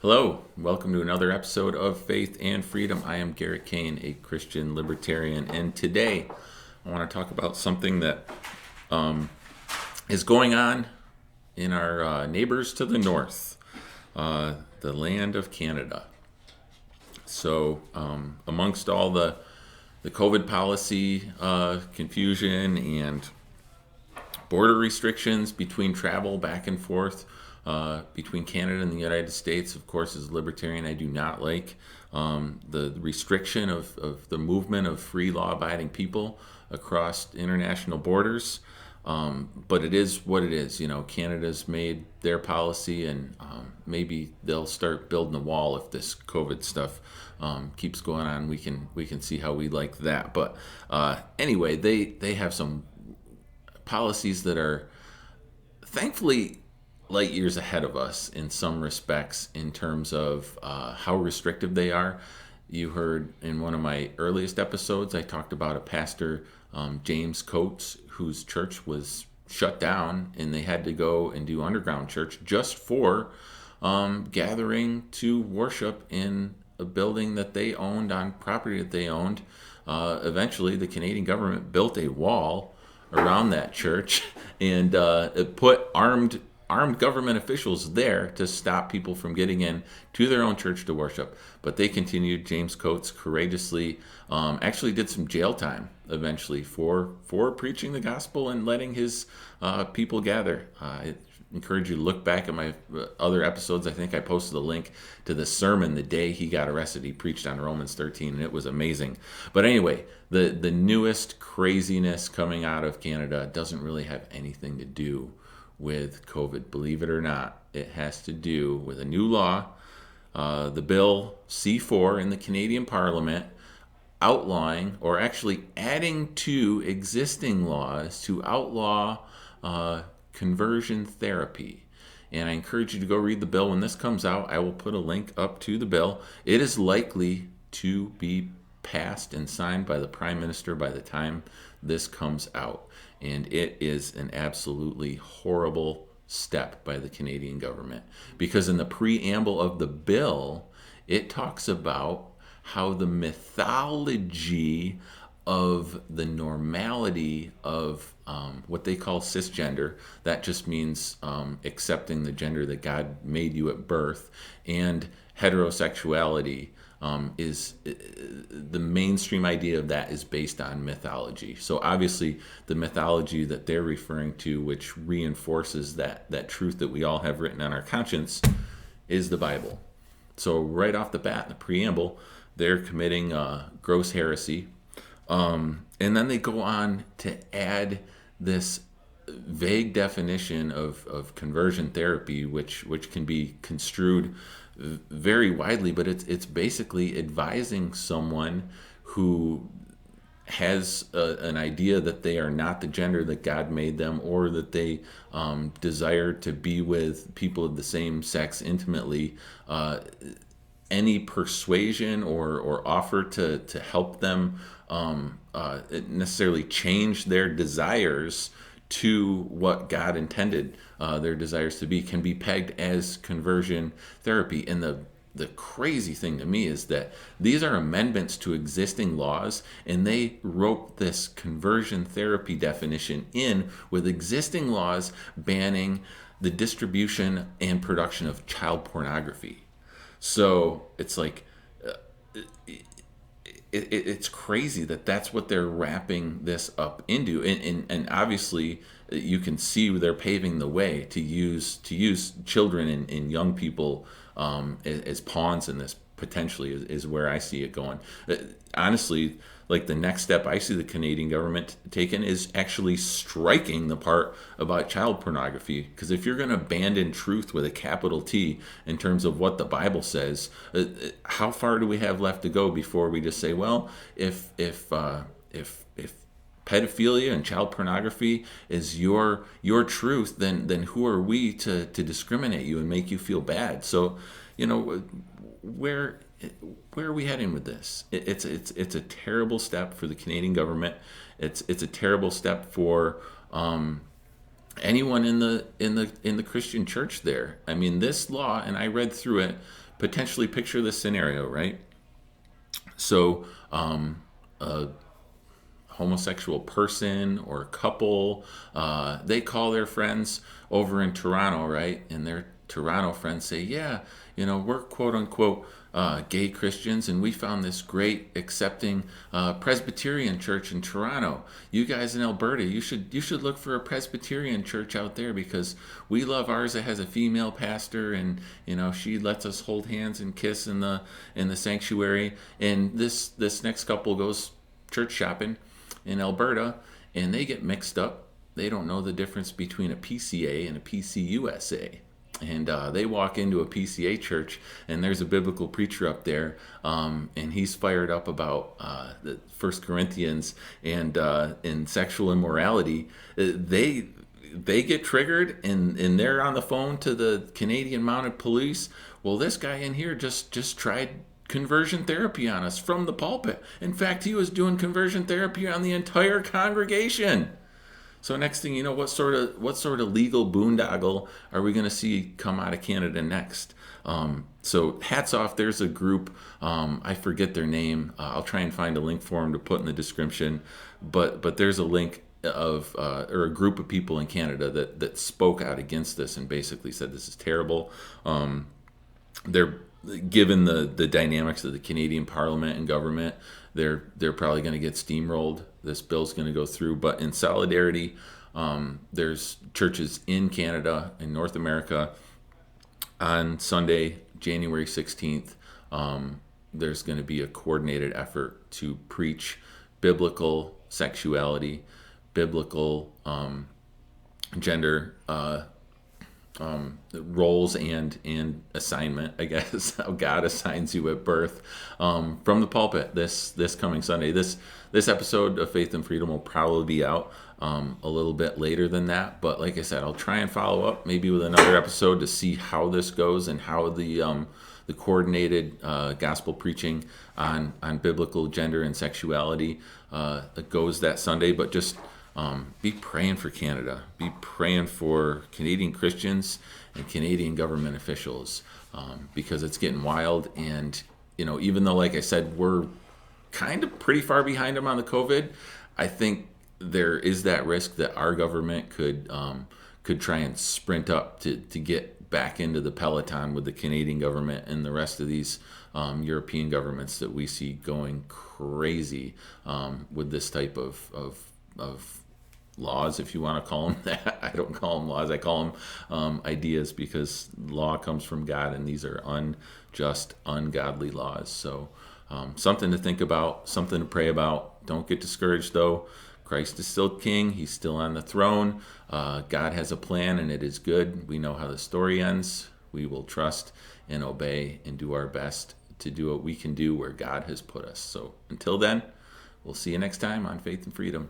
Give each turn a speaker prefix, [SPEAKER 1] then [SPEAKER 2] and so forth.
[SPEAKER 1] Hello, welcome to another episode of Faith and Freedom. I am Garrett Kane, a Christian libertarian, and today I want to talk about something that is going on in our neighbors to the north, the land of Canada. So, amongst all the COVID policy confusion and border restrictions between travel back and forth between Canada and the United States. Of course, as a libertarian, I do not like the restriction of the movement of free, law-abiding people across international borders. But it is what it is. You know, Canada's made their policy, and maybe they'll start building a wall if this COVID stuff keeps going on. We can see how we like that. But anyway, they have some policies that are thankfully light years ahead of us in some respects in terms of how restrictive they are. You heard in one of my earliest episodes, I talked about a pastor, James Coates, whose church was shut down and they had to go and do underground church just for gathering to worship in a building that they owned on property that they owned. Eventually, the Canadian government built a wall around that church and it put armed government officials there to stop people from getting in to their own church to worship. But they continued. James Coates courageously actually did some jail time eventually for preaching the gospel and letting his people gather. I encourage you to look back at my other episodes. I think I posted a link to the sermon the day he got arrested. He preached on Romans 13, and it was amazing. But anyway, the newest craziness coming out of Canada doesn't really have anything to do with COVID. Believe it or not, it has to do with a new law, the Bill C4 in the Canadian Parliament, outlawing or actually adding to existing laws to outlaw conversion therapy. And I encourage you to go read the bill when this comes out. I will put a link up to the bill. It is likely to be passed and signed by the Prime Minister by the time this comes out. And it is an absolutely horrible step by the Canadian government. Because in the preamble of the bill, it talks about how the mythology of the normality of what they call cisgender, that just means accepting the gender that God made you at birth, and heterosexuality is the mainstream idea of that is based on mythology. So obviously the mythology that they're referring to, which reinforces that truth that we all have written on our conscience, is the Bible. So right off the bat, in the preamble, they're committing gross heresy. And then they go on to add this vague definition of conversion therapy, which can be construed very widely, but it's basically advising someone who has an idea that they are not the gender that God made them, or that they desire to be with people of the same sex intimately. Any persuasion or offer to help them necessarily change their desires to what God intended their desires to be can be pegged as conversion therapy. And the crazy thing to me is that these are amendments to existing laws, and they wrote this conversion therapy definition in with existing laws banning the distribution and production of child pornography. So it's like it's crazy that that's what they're wrapping this up into, and obviously you can see they're paving the way to use children and young people as pawns in this. Potentially is where I see it going. Honestly, like the next step I see the Canadian government taking is actually striking the part about child pornography. Because if you're going to abandon truth with a capital T in terms of what the Bible says, how far do we have left to go before we just say, well, if pedophilia and child pornography is your truth, then who are we to discriminate you and make you feel bad? So, you know, where are we heading with this? It's a terrible step for the Canadian government. It's a terrible step for anyone in the Christian church there. I mean, this law, and I read through it, potentially picture this scenario, right? So, a homosexual person or couple, they call their friends over in Toronto, right? And their Toronto friends say, yeah, we're quote unquote gay Christians, and we found this great accepting Presbyterian church in Toronto. You guys in Alberta, you should look for a Presbyterian church out there, because we love ours that has a female pastor, and she lets us hold hands and kiss in the sanctuary. And this next couple goes church shopping in Alberta, and they get mixed up. They don't know the difference between a PCA and a PCUSA. And they walk into a PCA church, and there's a biblical preacher up there, and he's fired up about the 1 Corinthians and sexual immorality. They get triggered, and they're on the phone to the Canadian Mounted Police. Well, this guy in here just tried conversion therapy on us from the pulpit. In fact, he was doing conversion therapy on the entire congregation. So next thing you know, what sort of legal boondoggle are we going to see come out of Canada next? So hats off. There's a group, I forget their name. I'll try and find a link for them to put in the description. But there's a link of or a group of people in Canada that spoke out against this and basically said this is terrible. They're given the dynamics of the Canadian Parliament and government, they're probably going to get steamrolled. This bill's going to go through, but in solidarity, there's churches in Canada and North America on Sunday, January 16th. There's going to be a coordinated effort to preach biblical sexuality, biblical gender roles and assignment, I guess, how God assigns you at birth, from the pulpit this coming Sunday. This episode of Faith and Freedom will probably be out a little bit later than that, but like I said, I'll try and follow up maybe with another episode to see how this goes and how the coordinated gospel preaching on biblical gender and sexuality goes that Sunday. But just be praying for Canada. Be praying for Canadian Christians and Canadian government officials, because it's getting wild. And, even though, like I said, we're kind of pretty far behind them on the COVID, I think there is that risk that our government could try and sprint up to get back into the peloton with the Canadian government and the rest of these European governments that we see going crazy with this type of laws, if you want to call them that. I don't call them laws. I call them ideas, because law comes from God, and these are unjust, ungodly laws. So something to think about, something to pray about. Don't get discouraged, though. Christ is still king. He's still on the throne. God has a plan, and it is good. We know how the story ends. We will trust and obey and do our best to do what we can do where God has put us. So until then, we'll see you next time on Faith and Freedom.